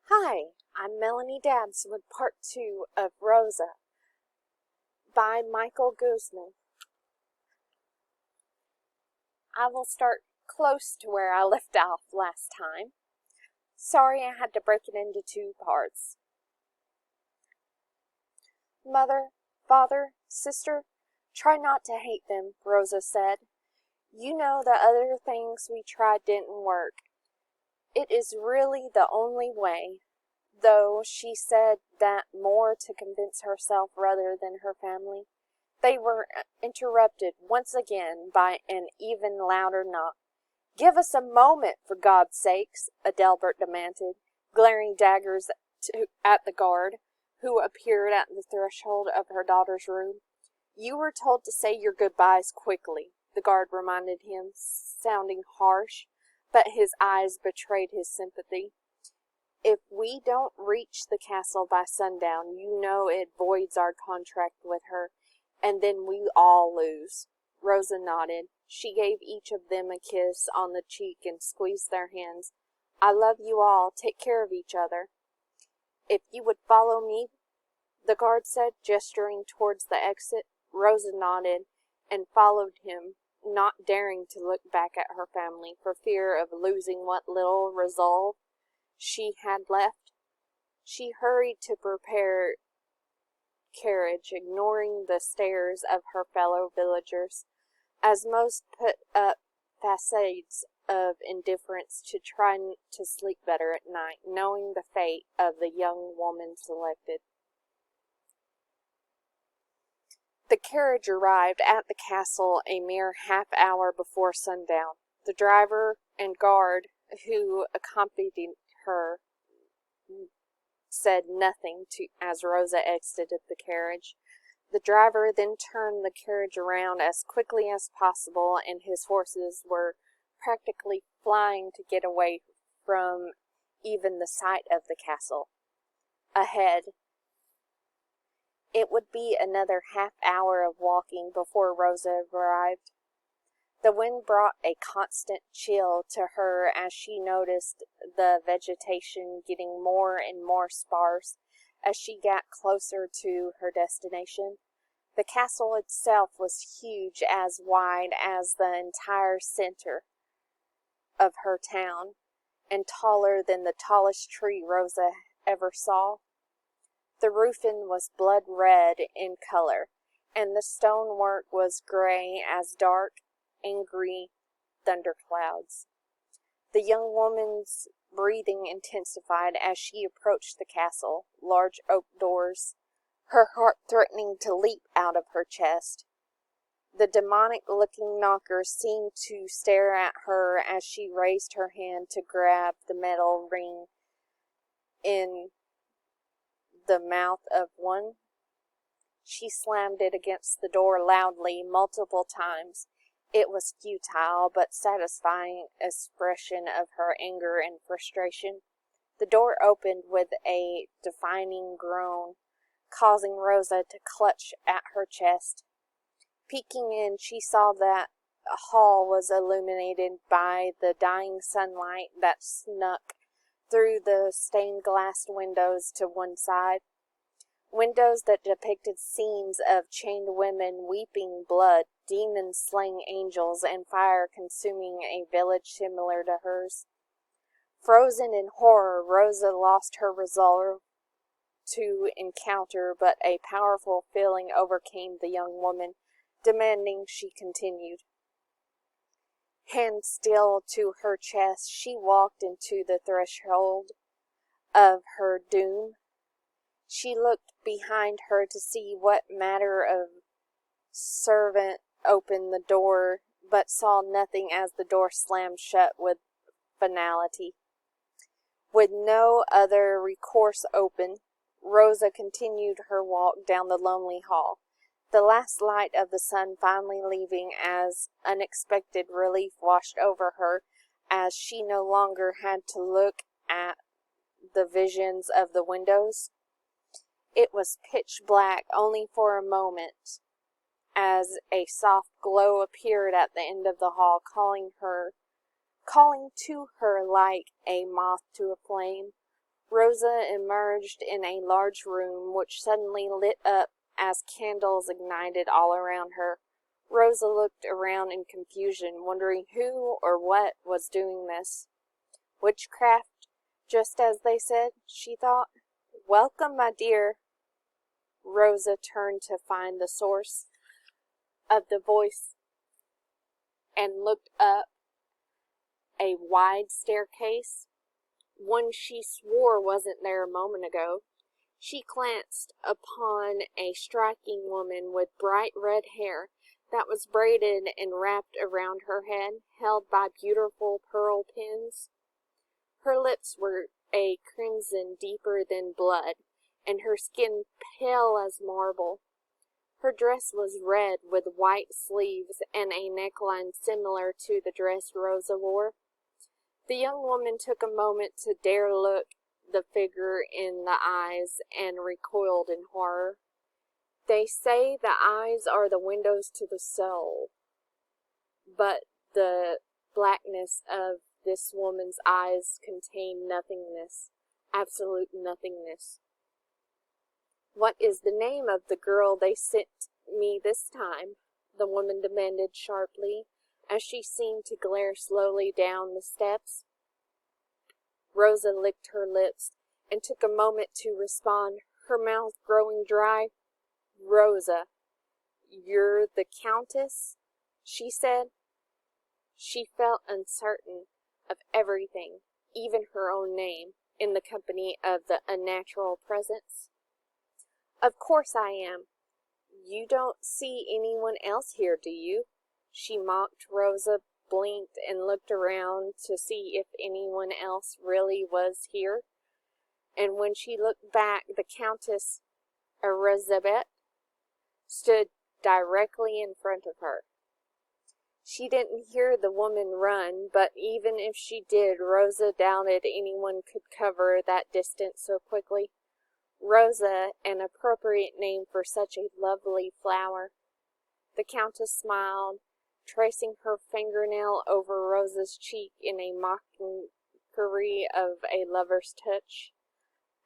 Hi, I'm Melanie Dabbs with part 2 of Rosza by Michael Guzman. I will start close to where I left off last time. Sorry I had to break it into 2 parts. Mother, father, sister, try not to hate them, Rosza said. You know the other things we tried didn't work. It is really the only way. Though she said that more to convince herself rather than her family. They were interrupted once again by an even louder knock. "Give us a moment, for God's sakes," Adelbert demanded, glaring daggers at the guard, who appeared at the threshold of her daughter's room. "You were told to say your goodbyes quickly," the guard reminded him, sounding harsh, but his eyes betrayed his sympathy. "If we don't reach the castle by sundown, you know it voids our contract with her, and then we all lose." Rosza nodded. She gave each of them a kiss on the cheek and squeezed their hands. "I love you all. Take care of each other." "If you would follow me," the guard said, gesturing towards the exit. Rosza nodded and followed him, not daring to look back at her family for fear of losing what little resolve she had left. She hurried to prepare carriage, ignoring the stares of her fellow villagers, as most put up facades of indifference to try to sleep better at night, knowing the fate of the young woman selected. The carriage arrived at the castle a mere half-hour before sundown. The driver and guard who accompanied her said nothing as Rosza exited the carriage. The driver then turned the carriage around as quickly as possible, and his horses were practically flying to get away from even the sight of the castle. Ahead, it would be another half-hour of walking before Rosza arrived. The wind brought a constant chill to her as she noticed the vegetation getting more and more sparse as she got closer to her destination. The castle itself was huge, as wide as the entire center of her town, and taller than the tallest tree Rosza ever saw. The roofing was blood red in color, and the stonework was gray as dark, angry thunderclouds. The young woman's breathing intensified as she approached the castle, large oak doors, her heart threatening to leap out of her chest. The demonic-looking knocker seemed to stare at her as she raised her hand to grab the metal ring in the mouth of one. She slammed it against the door loudly multiple times. It was futile, but satisfying expression of her anger and frustration. The door opened with a deafening groan, causing Rosza to clutch at her chest. Peeking in, she saw that the hall was illuminated by the dying sunlight that snuck through the stained-glass windows to one side. Windows that depicted scenes of chained women weeping blood, demons slaying angels, and fire consuming a village similar to hers. Frozen in horror, Rosza lost her resolve to encounter, but a powerful feeling overcame the young woman, demanding she continued. Hand still to her chest, she walked into the threshold of her doom. She looked behind her to see what manner of servant opened the door, but saw nothing as the door slammed shut with finality. With no other recourse open, Rosza continued her walk down the lonely hall, the last light of the sun finally leaving as unexpected relief washed over her as she no longer had to look at the visions of the windows. It was pitch black only for a moment, as a soft glow appeared at the end of the hall, calling to her like a moth to a flame. Rosza emerged in a large room which suddenly lit up as candles ignited all around her. Rosza looked around in confusion, wondering who or what was doing this. Witchcraft, just as they said, she thought. Welcome, my dear. Rosza turned to find the source of the voice and looked up a wide staircase, one she swore wasn't there a moment ago. She glanced upon a striking woman with bright red hair that was braided and wrapped around her head, held by beautiful pearl pins. Her lips were a crimson deeper than blood, and her skin pale as marble. Her dress was red with white sleeves and a neckline similar to the dress Rosza wore. The young woman took a moment to dare look the figure in the eyes and recoiled in horror. They say the eyes are the windows to the soul, but the blackness of this woman's eyes contained nothingness, absolute nothingness. What is the name of the girl they sent me this time? The woman demanded sharply, as she seemed to glare slowly down the steps. Rosza licked her lips and took a moment to respond, her mouth growing dry. Rosza, you're the Countess? She said. She felt uncertain of everything, even her own name, in the company of the unnatural presence. Of course I am. You don't see anyone else here, do you? She mocked. Rosza blinked and looked around to see if anyone else really was here. And when she looked back, the Countess Elizabeth stood directly in front of her. She didn't hear the woman run, but even if she did, Rosza doubted anyone could cover that distance so quickly. Rosza, an appropriate name for such a lovely flower. The Countess smiled, tracing her fingernail over Rosza's cheek in a mockery of a lover's touch.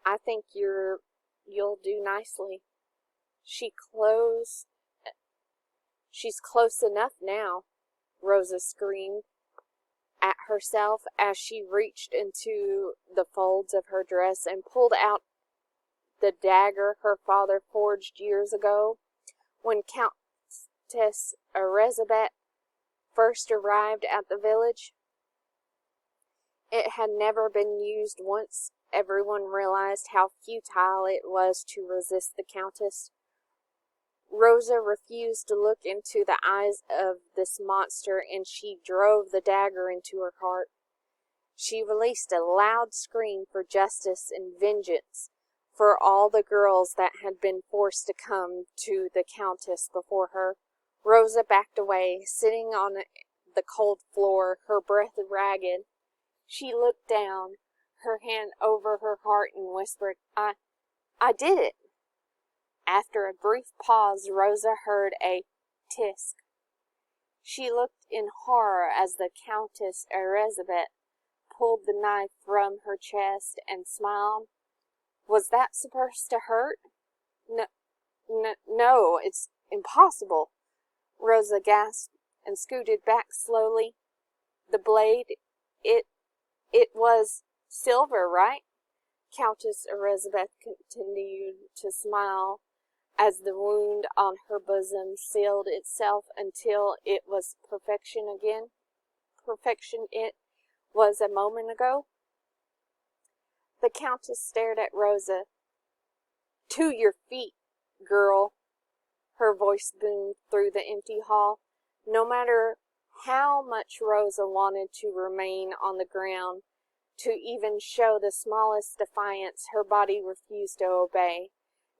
I think you'll do nicely. She's close enough now, Rosza screamed at herself as she reached into the folds of her dress and pulled out the dagger her father forged years ago when Countess Elizabeth first arrived at the village. It had never been used once. Everyone realized how futile it was to resist the Countess. Rosza refused to look into the eyes of this monster, and she drove the dagger into her heart. She released a loud scream for justice and vengeance for all the girls that had been forced to come to the Countess before her. Rosza backed away, sitting on the cold floor, her breath ragged. She looked down, her hand over her heart, and whispered, I did it. After a brief pause, Rosza heard a tisk. She looked in horror as the Countess Elizabeth pulled the knife from her chest and smiled. Was that supposed to hurt? No, it's impossible. Rosza gasped and scooted back slowly. The blade, it was silver, right? Countess Elizabeth continued to smile as the wound on her bosom sealed itself until it was perfection again. Perfection it was a moment ago. The Countess stared at Rosza. To your feet, girl, her voice boomed through the empty hall. No matter how much Rosza wanted to remain on the ground, to even show the smallest defiance, her body refused to obey.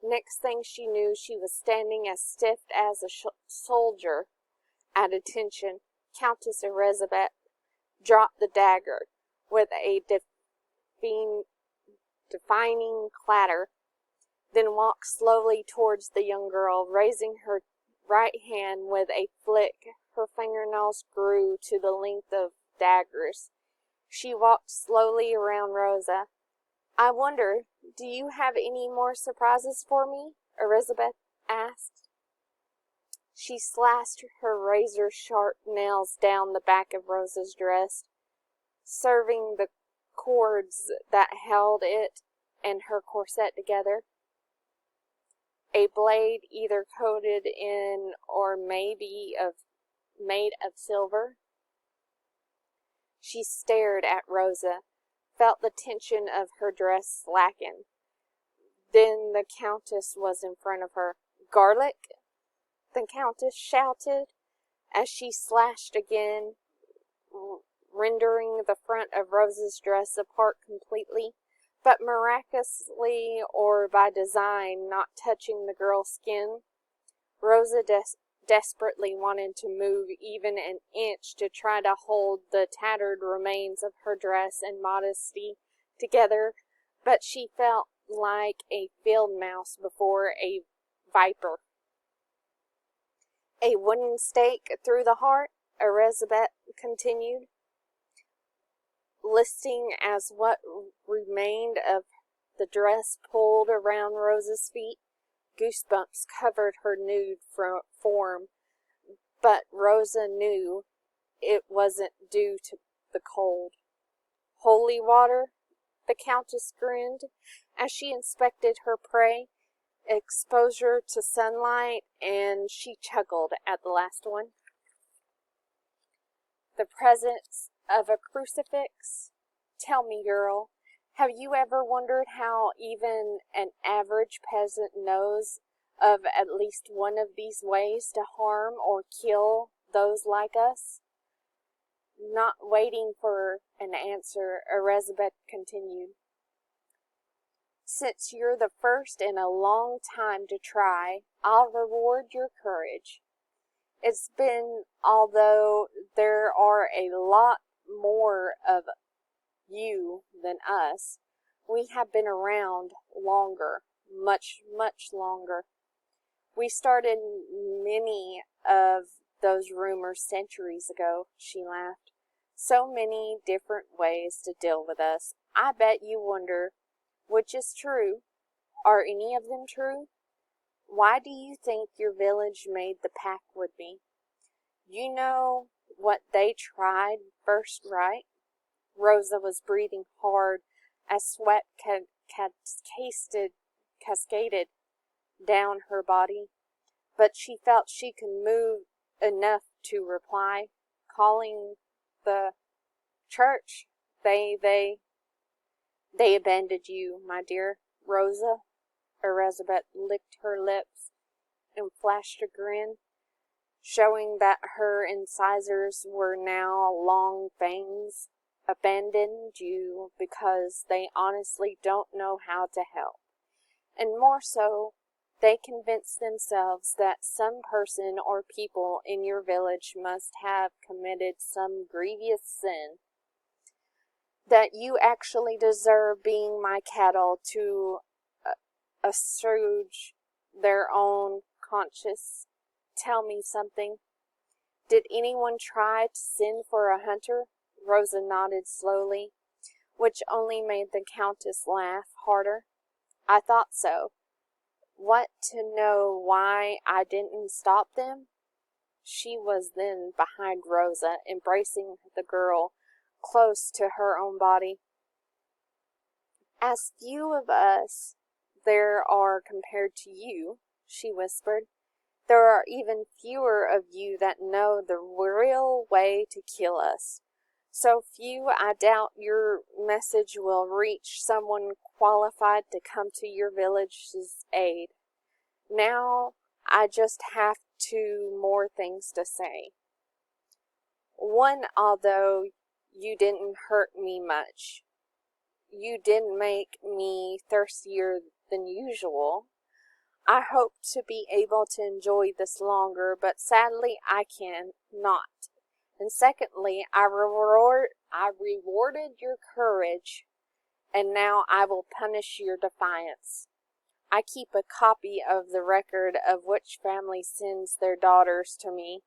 Next thing she knew, she was standing as stiff as a soldier at attention. Countess Elizabeth dropped the dagger with a defining clatter, then walked slowly towards the young girl, raising her right hand with a flick. Her fingernails grew to the length of daggers. She walked slowly around Rosza. I wonder, do you have any more surprises for me? Elizabeth asked. She slashed her razor-sharp nails down the back of Rosa's dress, serving the cords that held it and her corset together. A blade either coated in or made of silver. She stared at Rosa, felt the tension of her dress slacken. Then the Countess was in front of her. "Garlic?" the Countess shouted as she slashed again, rendering the front of Rosa's dress apart completely, but miraculously or by design not touching the girl's skin. Rosa desperately wanted to move even an inch to try to hold the tattered remains of her dress and modesty together, but she felt like a field mouse before a viper. "A wooden stake through the heart," Elizabeth continued, listing as what remained of the dress pulled around Rosa's feet. Goosebumps covered her nude form, but Rosa knew it wasn't due to the cold. "Holy water?" the Countess grinned as she inspected her prey. "Exposure to sunlight," and she chuckled at the last one. "The presence of a crucifix? Tell me, girl, have you ever wondered how even an average peasant knows of at least one of these ways to harm or kill those like us?" Not waiting for an answer, Elizabeth continued. "Since you're the first in a long time to try, I'll reward your courage. It's been, although there are a lot more of you than us, we have been around longer, much, much longer. We started many of those rumors centuries ago," she laughed. "So many different ways to deal with us. I bet you wonder which is true. Are any of them true? Why do you think your village made the pact with me? You know what they tried first, right?" Rosa was breathing hard as sweat cascaded down her body, but she felt she could move enough to reply, calling the church. They abandoned you, my dear Rosa." Elizabeth licked her lips and flashed a grin, showing that her incisors were now long fangs. "Abandoned you because they honestly don't know how to help. And more so, they convinced themselves that some person or people in your village must have committed some grievous sin, that you actually deserve being my cattle to assuage their own conscience. Tell me something. Did anyone try to send for a hunter?" Rosa nodded slowly, which only made the Countess laugh harder. "I thought so. What, to know why I didn't stop them?" She was then behind Rosa, embracing the girl close to her own body. "As few of us there are compared to you," she whispered. "There are even fewer of you that know the real way to kill us. So few, I doubt your message will reach someone qualified to come to your village's aid. Now, I just have two more things to say. One, although you didn't hurt me much, you did make me thirstier than usual. I hope to be able to enjoy this longer, but sadly I can not. And secondly, I rewarded your courage, and now I will punish your defiance. I keep a copy of the record of which family sends their daughters to me,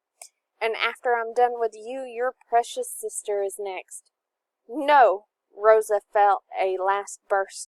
and after I'm done with you, your precious sister is next." "No!" Rosa felt a last burst